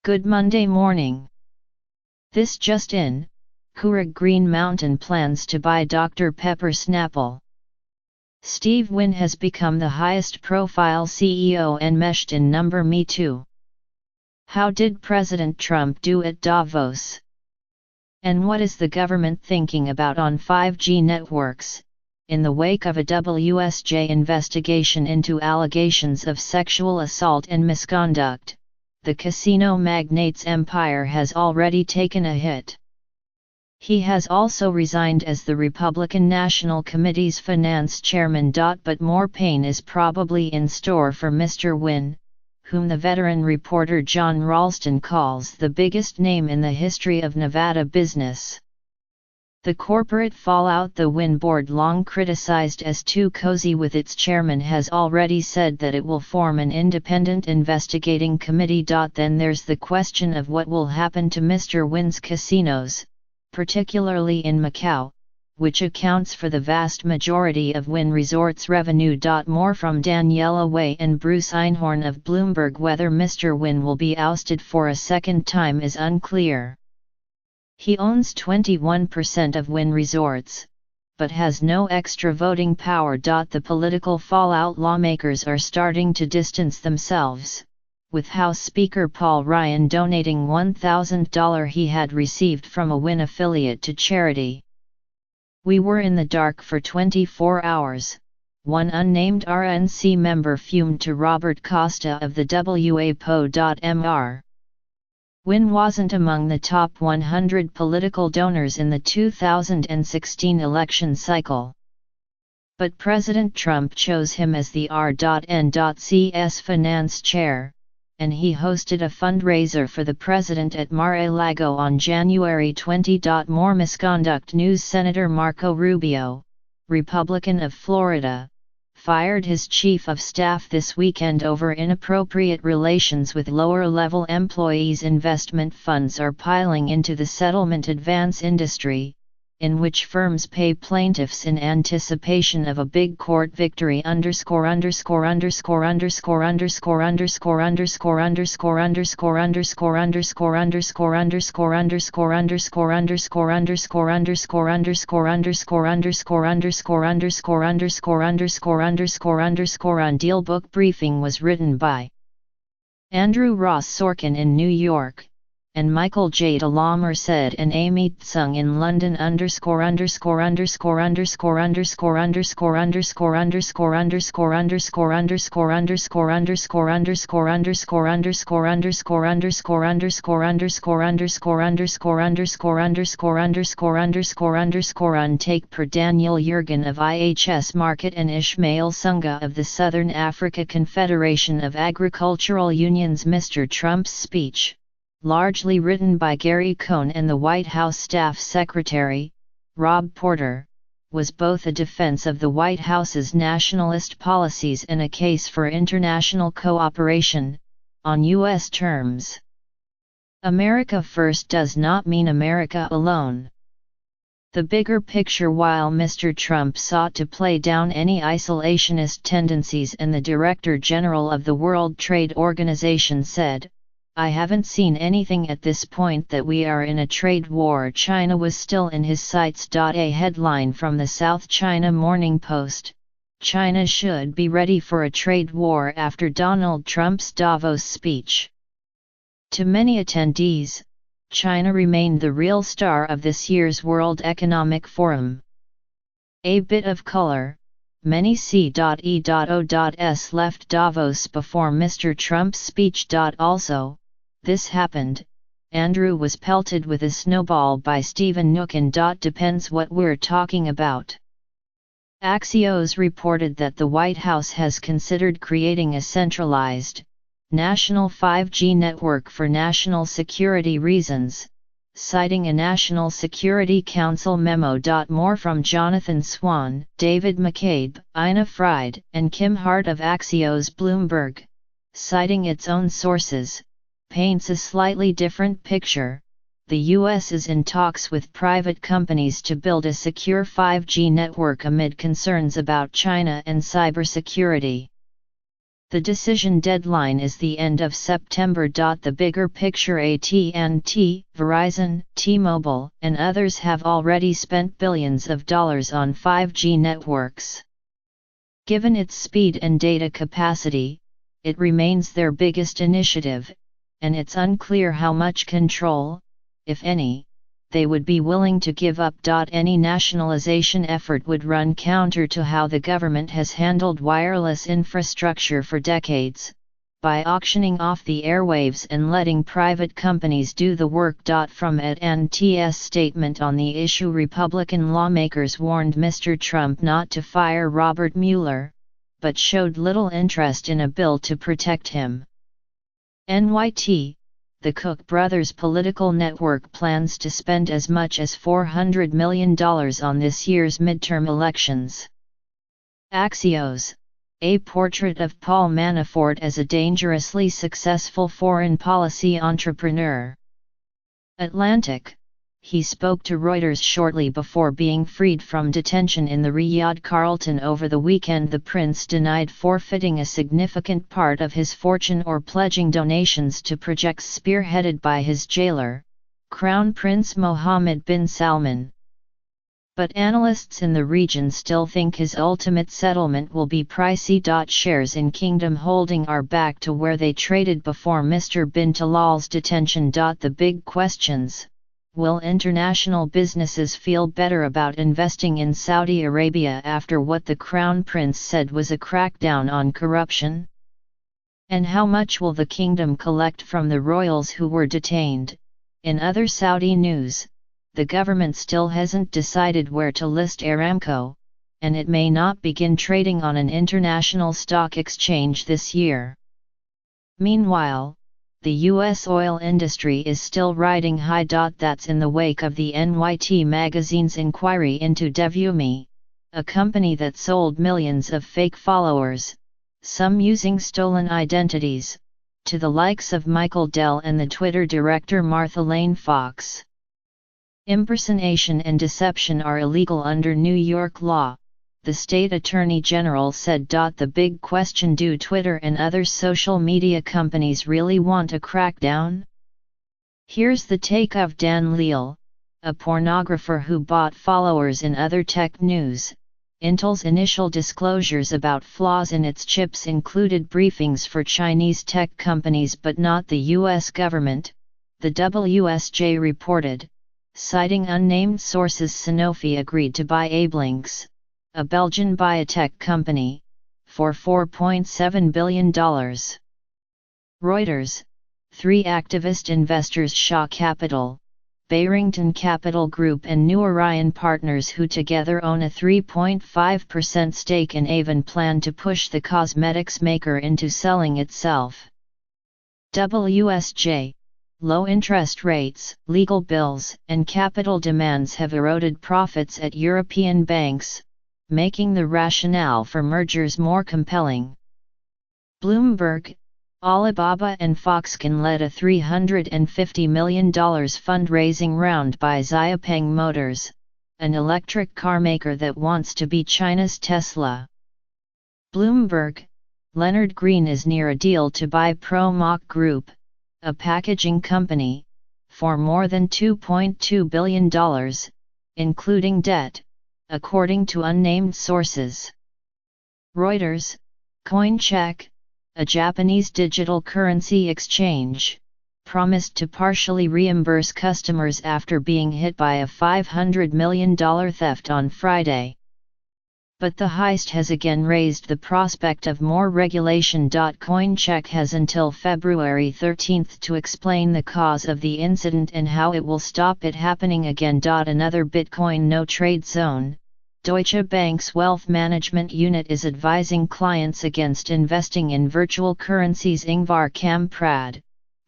Good Monday morning. This just in, Keurig Green Mountain plans to buy Dr. Pepper Snapple. Steve Wynn has become the highest profile CEO enmeshed in Me Too. How did President Trump do at Davos? And what is the government thinking about on 5G networks, in the wake of a WSJ investigation into allegations of sexual assault and misconduct? The casino magnate's empire has already taken a hit. He has also resigned as the Republican National Committee's finance chairman. But more pain is probably in store for Mr. Wynn, whom the veteran reporter John Ralston calls the biggest name in the history of Nevada business. The corporate fallout the Wynn board long criticized as too cozy with its chairman has already said that it will form an independent investigating committee. Then there's the question of what will happen to Mr. Wynn's casinos, particularly in Macau, which accounts for the vast majority of Wynn Resorts' revenue. More from Daniela Wei and Bruce Einhorn of Bloomberg. Whether Mr. Wynn will be ousted for a second time is unclear. He owns 21% of Wynn Resorts, but has no extra voting power. The political fallout: lawmakers are starting to distance themselves, with House Speaker Paul Ryan donating $1,000 he had received from a Wynn affiliate to charity. "We were in the dark for 24 hours, one unnamed RNC member fumed to Robert Costa of the WAPO.mr. Wynn wasn't among the top 100 political donors in the 2016 election cycle. But President Trump chose him as the R.N.C's finance chair, and he hosted a fundraiser for the president at Mar-a-Lago on January 20. More misconduct news: Senator Marco Rubio, Republican of Florida, fired his chief of staff this weekend over inappropriate relations with lower-level employees. Investment funds are piling into the settlement advance industry, in which firms pay plaintiffs in anticipation of a big court victory. On Deal Book briefing was written by Andrew Ross Sorkin in New York, and Michael J. DeLaMerced and Amy Tsung in London. Take per Daniel Yergin of IHS Markit and Ishmael Sunga of the Southern Africa Confederation of Agricultural Unions. Mr. Trump's speech, largely written by Gary Cohn and the White House Staff Secretary, Rob Porter, was both a defense of the White House's nationalist policies and a case for international cooperation, on U.S. terms. America first does not mean America alone. The bigger picture: while Mr. Trump sought to play down any isolationist tendencies, and the Director General of the World Trade Organization said, "I haven't seen anything at this point that we are in a trade war," China was still in his sights. A headline from the South China Morning Post: China should be ready for a trade war after Donald Trump's Davos speech. To many attendees, China remained the real star of this year's World Economic Forum. A bit of color: many C.E.O.S left Davos before Mr. Trump's speech. Also, this happened, Andrew was pelted with a snowball by Stephen Nookin. Depends what we're talking about. Axios reported that the White House has considered creating a centralized, national 5G network for national security reasons, citing a National Security Council memo. More from Jonathan Swan, David McCabe, Ina Fried, and Kim Hart of Axios. Bloomberg, citing its own sources, paints a slightly different picture. The U.S. is in talks with private companies to build a secure 5G network amid concerns about China and cybersecurity. The decision deadline is the end of September. The bigger picture: AT&T, Verizon, T-Mobile, and others have already spent billions of dollars on 5G networks. Given its speed and data capacity, it remains their biggest initiative, and it's unclear how much control, if any, they would be willing to give up. Any nationalization effort would run counter to how the government has handled wireless infrastructure for decades, by auctioning off the airwaves and letting private companies do the work. From AT&T's statement on the issue, Republican lawmakers warned Mr. Trump not to fire Robert Mueller, but showed little interest in a bill to protect him. NYT, the Koch brothers' political network plans to spend as much as $400 million on this year's midterm elections. Axios, a portrait of Paul Manafort as a dangerously successful foreign policy entrepreneur. Atlantic, he spoke to Reuters shortly before being freed from detention in the Riyadh Carlton over the weekend. The prince denied forfeiting a significant part of his fortune or pledging donations to projects spearheaded by his jailer, Crown Prince Mohammed bin Salman. But analysts in the region still think his ultimate settlement will be pricey. Shares in Kingdom Holding are back to where they traded before Mr. bin Talal's detention. The big questions: will international businesses feel better about investing in Saudi Arabia after what the Crown Prince said was a crackdown on corruption? And how much will the kingdom collect from the royals who were detained? In other Saudi news, the government still hasn't decided where to list Aramco, and it may not begin trading on an international stock exchange this year. Meanwhile, the U.S. oil industry is still riding high. That's in the wake of the NYT magazine's inquiry into Devumi, a company that sold millions of fake followers, some using stolen identities, to the likes of Michael Dell and the Twitter director Martha Lane Fox. Impersonation and deception are illegal under New York law, the state attorney general said. The big question: do Twitter and other social media companies really want a crackdown? Here's the take of Dan Leal, a pornographer who bought followers in other tech news. Intel's initial disclosures about flaws in its chips included briefings for Chinese tech companies but not the U.S. government, the WSJ reported, citing unnamed sources. Sanofi agreed to buy Abelinks, a Belgian biotech company, for $4.7 billion. Reuters, 3 activist investors: Shaw Capital, Barrington Capital Group and New Orion Partners, who together own a 3.5% stake in Avon, plan to push the cosmetics maker into selling itself. WSJ, low interest rates, legal bills, and capital demands have eroded profits at European banks, making the rationale for mergers more compelling. Bloomberg, Alibaba and Foxconn led a $350 million fundraising round by Xpeng Motors, an electric car maker that wants to be China's Tesla. Bloomberg, Leonard Green is near a deal to buy Promoc Group, a packaging company, for more than $2.2 billion, including debt, according to unnamed sources. Reuters, Coincheck, a Japanese digital currency exchange, promised to partially reimburse customers after being hit by a $500 million theft on Friday. But the heist has again raised the prospect of more regulation. Coincheck has until February 13 to explain the cause of the incident and how it will stop it happening again. Another Bitcoin no-trade zone, Deutsche Bank's wealth management unit is advising clients against investing in virtual currencies. Ingvar Kamprad,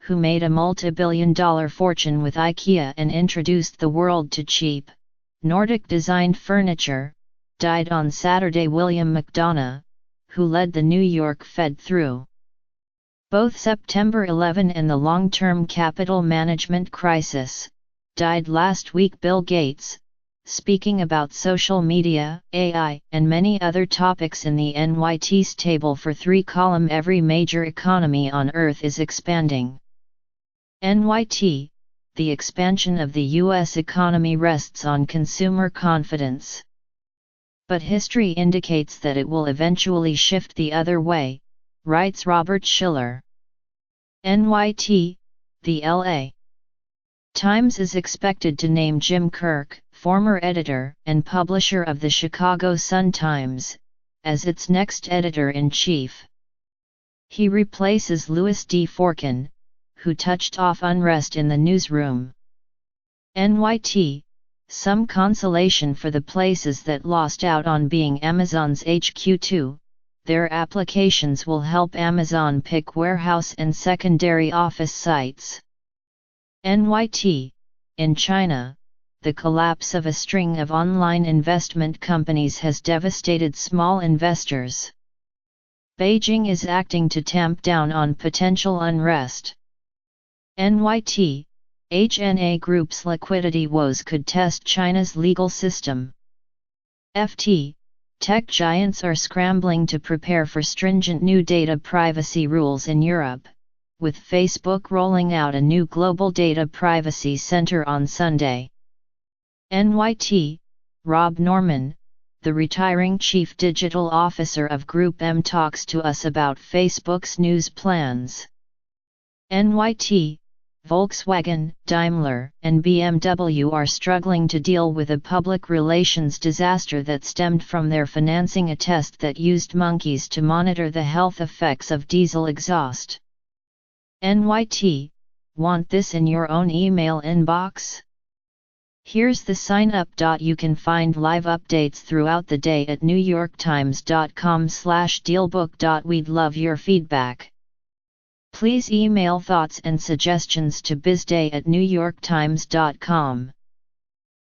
who made a multi-billion-dollar fortune with IKEA and introduced the world to cheap, Nordic-designed furniture, died on Saturday. William McDonough, who led the New York Fed through both September 11 and the long-term capital management crisis, died last week. Bill Gates, speaking about social media, AI, and many other topics in the NYT's table for 3 column. Every major economy on Earth is expanding. NYT, the expansion of the U.S. economy rests on consumer confidence. But history indicates that it will eventually shift the other way, writes Robert Schiller. NYT, the L.A. Times is expected to name Jim Kirk, former editor and publisher of the Chicago Sun-Times, as its next editor-in-chief. He replaces Louis D. Forkin, who touched off unrest in the newsroom. NYT, some consolation for the places that lost out on being Amazon's HQ too. Their applications will help Amazon pick warehouse and secondary office sites. NYT, in China, the collapse of a string of online investment companies has devastated small investors. Beijing is acting to tamp down on potential unrest. NYT, HNA Group's liquidity woes could test China's legal system. FT, tech giants are scrambling to prepare for stringent new data privacy rules in Europe, with Facebook rolling out a new global data privacy center on Sunday. NYT, Rob Norman, the retiring chief digital officer of Group M, talks to us about Facebook's news plans. NYT, Volkswagen, Daimler, and BMW are struggling to deal with a public relations disaster that stemmed from their financing a test that used monkeys to monitor the health effects of diesel exhaust. NYT, want this in your own email inbox? Here's the sign up. You can find live updates throughout the day at newyorktimes.com/dealbook. We'd love your feedback. Please email thoughts and suggestions to bizday@newyorktimes.com.